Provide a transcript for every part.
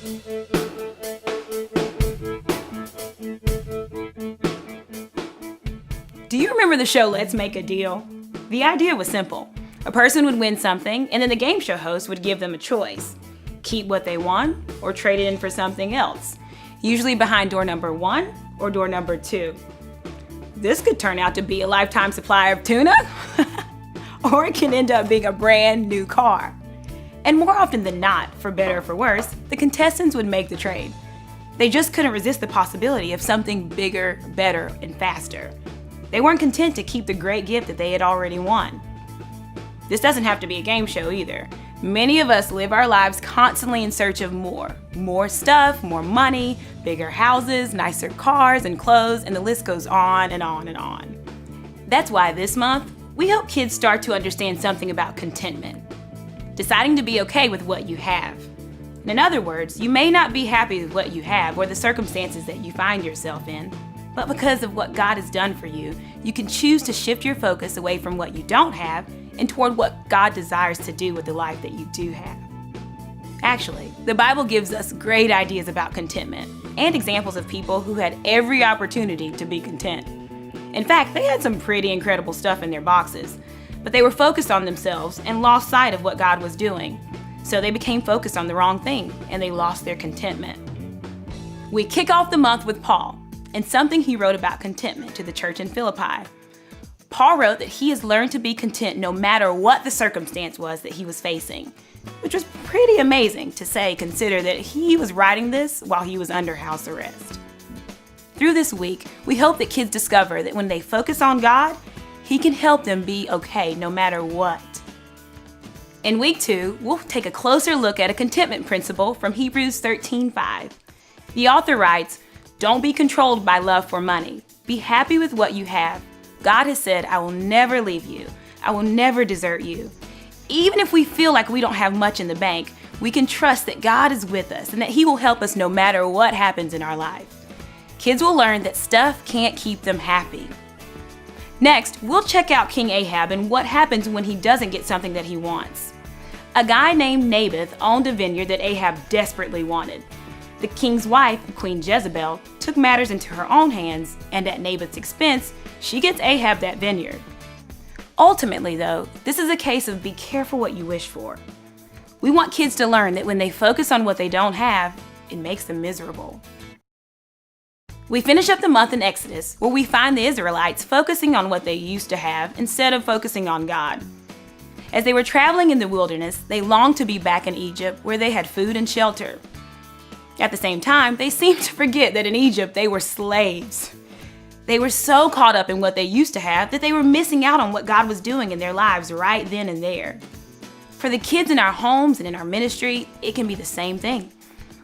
Do you remember the show Let's Make a Deal? The idea was simple. A person would win something, and then the game show host would give them a choice. Keep what they won, or trade it in for something else, usually behind door number 1 or door number 2. This could turn out to be a lifetime supply of tuna, or it can end up being a brand new car. And more often than not, for better or for worse, the contestants would make the trade. They just couldn't resist the possibility of something bigger, better, and faster. They weren't content to keep the great gift that they had already won. This doesn't have to be a game show either. Many of us live our lives constantly in search of more. More stuff, more money, bigger houses, nicer cars and clothes, and the list goes on and on and on. That's why this month, we help kids start to understand something about contentment. Deciding to be okay with what you have. In other words, you may not be happy with what you have or the circumstances that you find yourself in, but because of what God has done for you, you can choose to shift your focus away from what you don't have and toward what God desires to do with the life that you do have. Actually, the Bible gives us great ideas about contentment and examples of people who had every opportunity to be content. In fact, they had some pretty incredible stuff in their boxes, but they were focused on themselves and lost sight of what God was doing. So they became focused on the wrong thing and they lost their contentment. We kick off the month with Paul and something he wrote about contentment to the church in Philippi. Paul wrote that he has learned to be content no matter what the circumstance was that he was facing, which was pretty amazing to say, consider that he was writing this while he was under house arrest. Through this week, we hope that kids discover that when they focus on God, He can help them be okay no matter what. In week 2, we'll take a closer look at a contentment principle from Hebrews 13:5. The author writes, "Don't be controlled by love for money. Be happy with what you have. God has said, I will never leave you. I will never desert you." Even if we feel like we don't have much in the bank, we can trust that God is with us and that He will help us no matter what happens in our life. Kids will learn that stuff can't keep them happy. Next, we'll check out King Ahab and what happens when he doesn't get something that he wants. A guy named Naboth owned a vineyard that Ahab desperately wanted. The king's wife, Queen Jezebel, took matters into her own hands, and at Naboth's expense, she gets Ahab that vineyard. Ultimately, though, this is a case of be careful what you wish for. We want kids to learn that when they focus on what they don't have, it makes them miserable. We finish up the month in Exodus, where we find the Israelites focusing on what they used to have instead of focusing on God. As they were traveling in the wilderness, they longed to be back in Egypt, where they had food and shelter. At the same time, they seemed to forget that in Egypt they were slaves. They were so caught up in what they used to have that they were missing out on what God was doing in their lives right then and there. For the kids in our homes and in our ministry, it can be the same thing.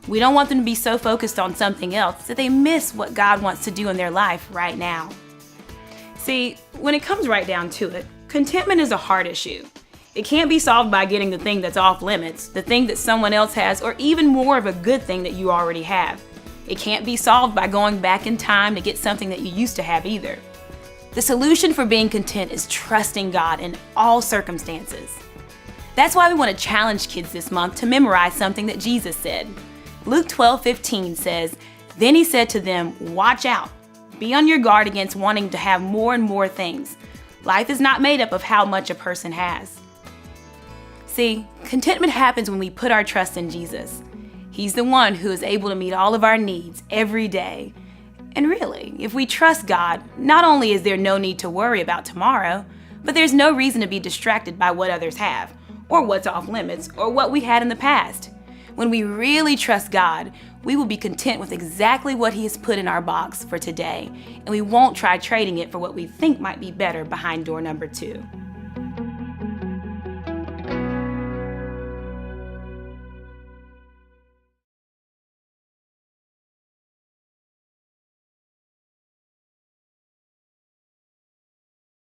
We don't want them to be so focused on something else that they miss what God wants to do in their life right now. See, when it comes right down to it, contentment is a hard issue. It can't be solved by getting the thing that's off limits, the thing that someone else has, or even more of a good thing that you already have. It can't be solved by going back in time to get something that you used to have either. The solution for being content is trusting God in all circumstances. That's why we want to challenge kids this month to memorize something that Jesus said. Luke 12:15 says, "Then he said to them, 'Watch out. Be on your guard against wanting to have more and more things. Life is not made up of how much a person has.'" See, contentment happens when we put our trust in Jesus. He's the one who is able to meet all of our needs every day. And really, if we trust God, not only is there no need to worry about tomorrow, but there's no reason to be distracted by what others have, or what's off limits, or what we had in the past. When we really trust God, we will be content with exactly what He has put in our box for today, and we won't try trading it for what we think might be better behind door number 2.